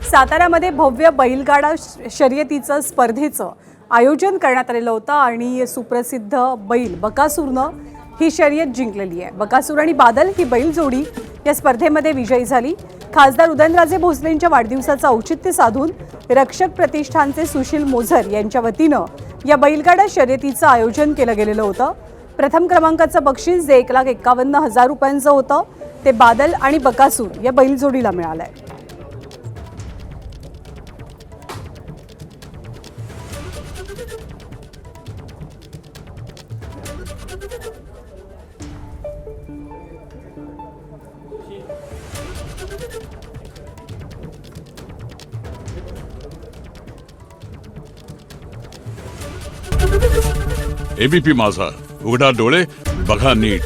साताऱ्यामध्ये भव्य बैलगाडा शर्यतीचं स्पर्धेचं आयोजन करण्यात आलेलं होतं आणि सुप्रसिद्ध बैल बकासूरनं ही शर्यत जिंकलेली आहे। बकासूर आणि बादल ही बैल जोडी या स्पर्धेमध्ये विजयी झाली। खासदार उदयनराजे भोसलेंच्या वाढदिवसाचं औचित्य साधून रक्षक प्रतिष्ठानचे सुशील मोझर यांच्या वतीनं या बैलगाडा शर्यतीचं आयोजन केलं गेलेलं होतं। प्रथम क्रमांकाचं बक्षीस जे 1,51,000 रुपयांचं होतं ते बादल आणि बकासूर या बैलजोडीला मिळालंय। एबीपी माझा, उघडा डोळे बघा नीट।